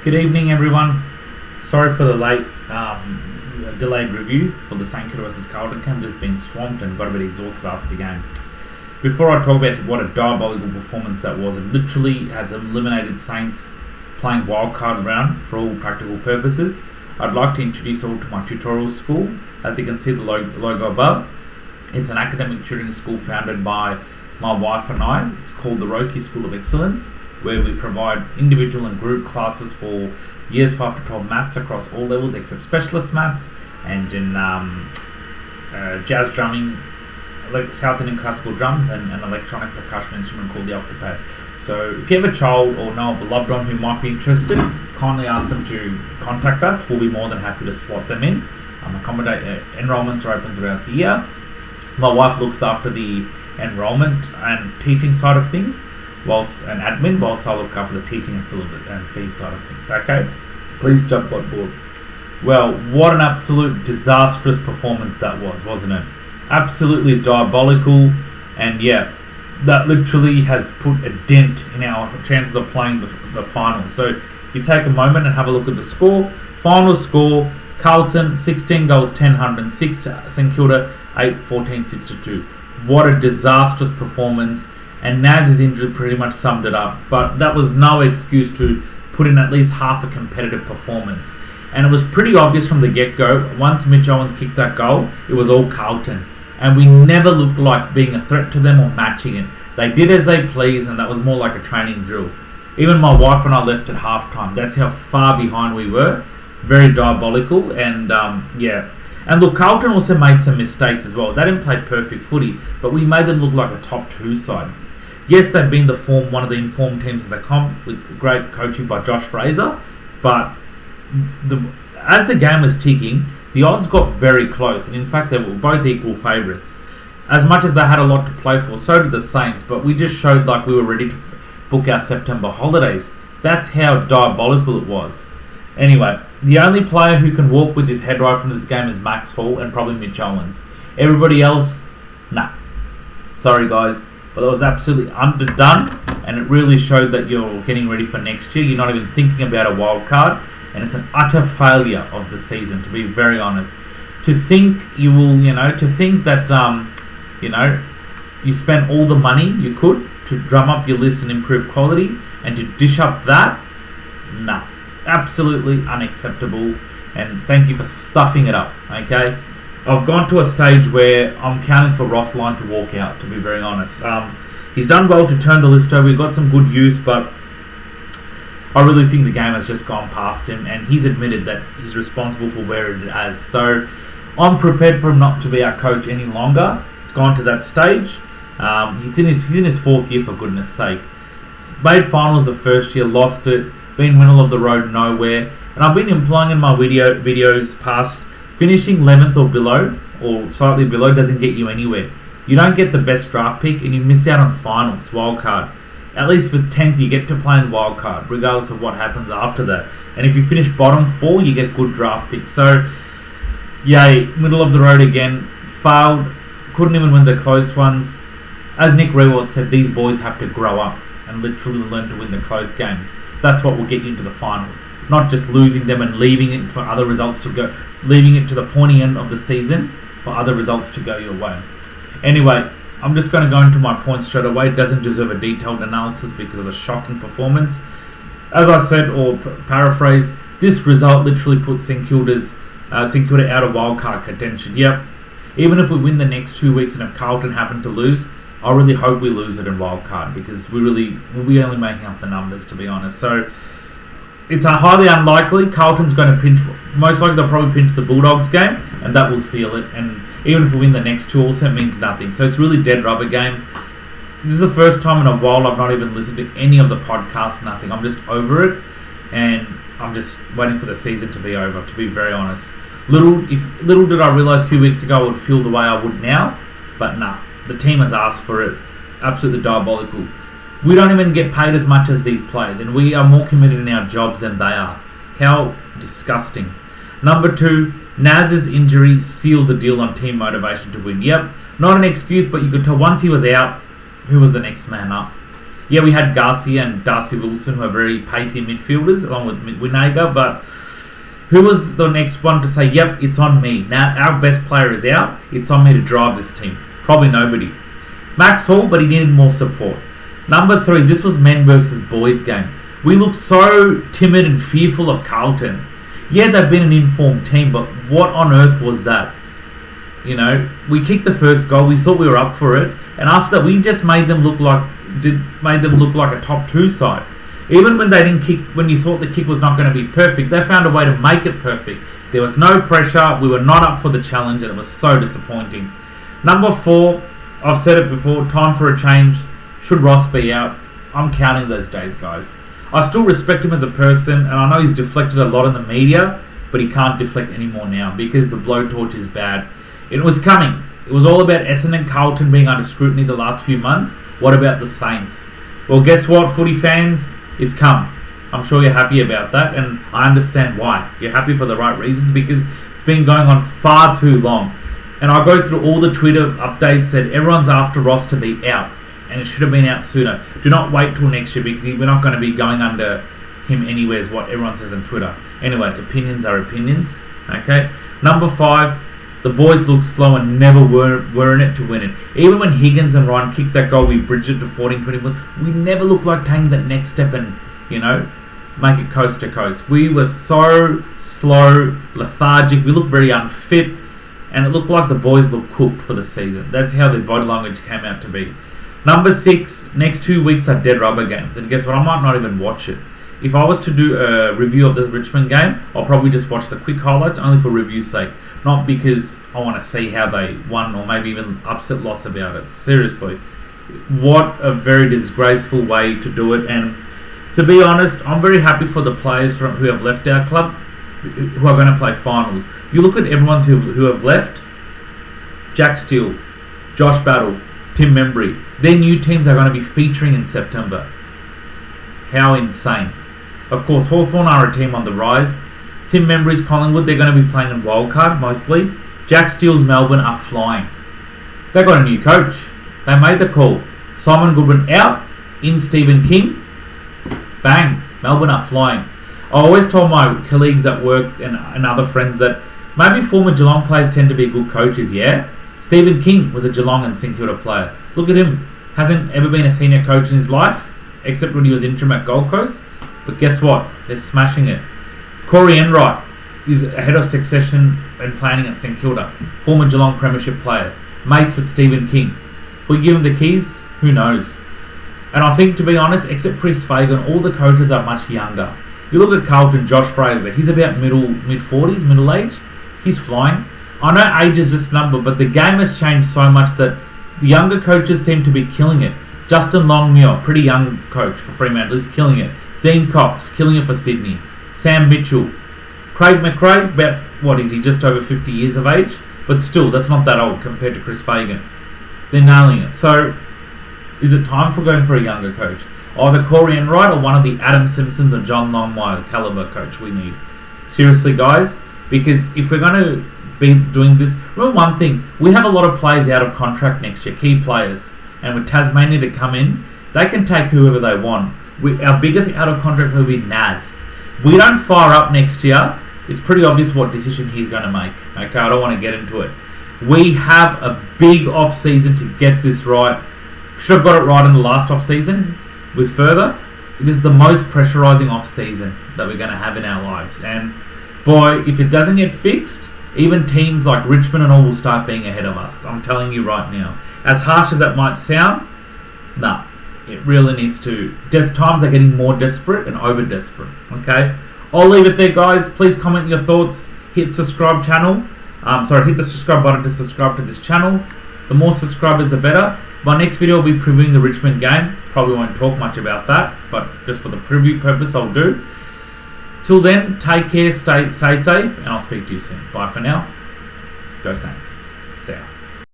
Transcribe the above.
Good evening, everyone. Sorry for the late, delayed review for the St Kilda vs Carlton game. Just been swamped and got a bit exhausted after the game. Before I talk about what a diabolical performance that was, it literally has eliminated Saints playing wildcard round for all practical purposes. I'd like to introduce all to my tutorial school. As you can see the logo above, it's an academic tutoring school founded by my wife and I. It's called the Roki School of Excellence, where we provide individual and group classes for years 5 to 12 maths across all levels except specialist maths, and in jazz drumming, South Indian classical drums, and an electronic percussion instrument called the octopad. So if you have a child or know of a loved one who might be interested, kindly ask them to contact us. We'll be more than happy to slot them in. Enrollments are open throughout the year. My wife looks after the enrollment and teaching side of things, whilst I look after the teaching and syllabus and fee side of things. Okay, so please jump on board. Well, what an absolute disastrous performance that was, wasn't it? Absolutely diabolical, and yeah, that literally has put a dent in our chances of playing the final. So you take a moment and have a look at the score. Final score: Carlton 16 goals 10 106 to St Kilda 8 14 62. What a disastrous performance, and Naz's injury pretty much summed it up. But that was no excuse to put in at least half a competitive performance. And it was pretty obvious from the get-go. Once Mitch Owens kicked that goal, it was all Carlton, and we never looked like being a threat to them or matching it. They did as they pleased, and that was more like a training drill. Even my wife and I left at halftime. That's how far behind we were. Very diabolical, and yeah. And look, Carlton also made some mistakes as well. They didn't play perfect footy, but we made them look like a top 2 side. Yes, they've been one of the informed teams in the comp with great coaching by Josh Fraser, but as the game was ticking, the odds got very close, and in fact they were both equal favourites. As much as they had a lot to play for, so did the Saints, but we just showed like we were ready to book our September holidays. That's how diabolical it was. Anyway, the only player who can walk with his head right from this game is Max Hall and probably Mitch Owens. Everybody else, nah. Sorry guys, but it was absolutely underdone, and it really showed that you're getting ready for next year. You're not even thinking about a wild card, and it's an utter failure of the season, to be very honest. To think that you spent all the money you could to drum up your list and improve quality, and to dish up that, nah. Absolutely unacceptable, and thank you for stuffing it up. Okay, I've gone to a stage where I'm counting for Ross Lyon to walk out, to be very honest. He's done well to turn the list over. We've got some good youth, but I really think the game has just gone past him, and he's admitted that he's responsible for where it is. So I'm prepared for him not to be our coach any longer. It's gone to that stage. He's in his 4th year, for goodness sake. Made finals the first year, lost it. Been middle of the road nowhere, and I've been implying in my videos past, finishing 11th or below or slightly below doesn't get you anywhere. You don't get the best draft pick, and you miss out on finals, wildcard. At least with 10th you get to play in wildcard regardless of what happens after that, and if you finish bottom 4 you get good draft picks. So yay, middle of the road again, failed, couldn't even win the close ones. As Nick Rewalt said, these boys have to grow up and literally learn to win the close games. That's what will get you into the finals, not just losing them and leaving it for other results to go, leaving it to the pointy end of the season for other results to go your way. Anyway, I'm just going to go into my points straight away. It doesn't deserve a detailed analysis because of the shocking performance. As I said, or paraphrase, this result literally puts St Kilda out of wildcard contention. Yep, even if we win the next 2 weeks and if Carlton happen to lose, I really hope we lose it in wildcard, because we'll be only making up the numbers, to be honest. So it's highly unlikely. Carlton's going to pinch, most likely they'll probably pinch the Bulldogs game, and that will seal it. And even if we win the next 2 also, it means nothing. So it's really dead rubber game. This is the first time in a while I've not even listened to any of the podcasts, nothing. I'm just over it, and I'm just waiting for the season to be over, to be very honest. Little did I realise 2 weeks ago I would feel the way I would now, but nah. The team has asked for it. Absolutely diabolical. We don't even get paid as much as these players, and we are more committed in our jobs than they are. How disgusting. Number 2, Naz's injury sealed the deal on team motivation to win. Yep, not an excuse, but you could tell once he was out, who was the next man up? Yeah, we had Garcia and Darcy Wilson, who are very pacey midfielders, along with Winega, but who was the next one to say, yep, it's on me. Now our best player is out, it's on me to drive this team? Probably nobody. Max Hall, but he needed more support. Number 3, this was men versus boys game. We looked so timid and fearful of Carlton. Yeah, they've been an informed team, but what on earth was that? You know, we kicked the first goal, we thought we were up for it, and after that we just made them look like a top 2 side. Even when they didn't kick, when you thought the kick was not going to be perfect, they found a way to make it perfect. There was no pressure, we were not up for the challenge, and it was so disappointing. Number 4, I've said it before, time for a change. Should Ross be out? I'm counting those days, guys. I still respect him as a person, and I know he's deflected a lot in the media, but he can't deflect anymore now because the blowtorch is bad. It was coming. It was all about Essendon and Carlton being under scrutiny the last few months. What about the Saints? Well, guess what, footy fans? It's come. I'm sure you're happy about that, and I understand why. You're happy for the right reasons, because it's been going on far too long. And I go through all the Twitter updates that everyone's after Ross to be out, and it should have been out sooner. Do not wait till next year, because we're not going to be going under him anywhere, is what everyone says on Twitter. Anyway, opinions are opinions. Okay. Number 5, the boys looked slow and never were in it to win it. Even when Higgins and Ryan kicked that goal, we bridged it to 14-21. We never looked like taking that next step and, make it coast to coast. We were so slow, lethargic. We looked very unfit, and it looked like the boys looked cooked for the season. That's how their body language came out to be. Number 6, next 2 weeks are dead rubber games, and guess what? I might not even watch it. If I was to do a review of this Richmond game, I'll probably just watch the quick highlights, only for review's sake. Not because I want to see how they won or maybe even upset loss about it. Seriously. What a very disgraceful way to do it. And to be honest, I'm very happy for the players who have left our club, who are going to play finals. You look at everyone who have left. Jack Steele, Josh Battle, Tim Membry. Their new teams are going to be featuring in September. How insane. Of course, Hawthorn are a team on the rise. Tim Membry's Collingwood, they're going to be playing in wildcard mostly. Jack Steele's Melbourne are flying. They got a new coach. They made the call. Simon Goodwin out, in Stephen King. Bang, Melbourne are flying. I always told my colleagues at work and other friends that maybe former Geelong players tend to be good coaches, yeah? Stephen King was a Geelong and St Kilda player. Look at him. Hasn't ever been a senior coach in his life, except when he was interim at Gold Coast. But guess what? They're smashing it. Corey Enright is head of succession and planning at St Kilda. Former Geelong Premiership player. Mates with Stephen King. We give him the keys? Who knows? And I think, to be honest, except Chris Fagan, all the coaches are much younger. You look at Carlton, Josh Fraser. He's about mid-40s, middle age. He's flying. I know age is just a number, but the game has changed so much that the younger coaches seem to be killing it. Justin Longmuir, pretty young coach for Fremantle, is killing it. Dean Cox, killing it for Sydney. Sam Mitchell. Craig McRae, about, what is he, just over 50 years of age? But still, that's not that old compared to Chris Fagan. They're nailing it. So, is it time for going for a younger coach? Either Corey Enright or one of the Adam Simpsons or John Longmire, the caliber coach we need. Seriously, guys, because if we're going to be doing this, remember one thing, we have a lot of players out of contract next year, key players, and with Tasmania to come in, they can take whoever they want. Our biggest out of contract will be Naz. We don't fire up next year, it's pretty obvious what decision he's going to make. Okay, I don't want to get into it. We have a big off season to get this right. Should have got it right in the last off season with further. This is the most pressurizing off season that we're going to have in our lives. And boy, if it doesn't get fixed, even teams like Richmond and all will start being ahead of us. I'm telling you right now. As harsh as that might sound, nah. It really needs to. Times are getting more desperate and over desperate. Okay, I'll leave it there, guys. Please comment your thoughts. Hit subscribe channel. Hit the subscribe button to subscribe to this channel. The more subscribers, the better. My next video will be previewing the Richmond game. Probably won't talk much about that, but just for the preview purpose, I'll do. Till then, take care, stay safe, and I'll speak to you soon. Bye for now. Go Saints.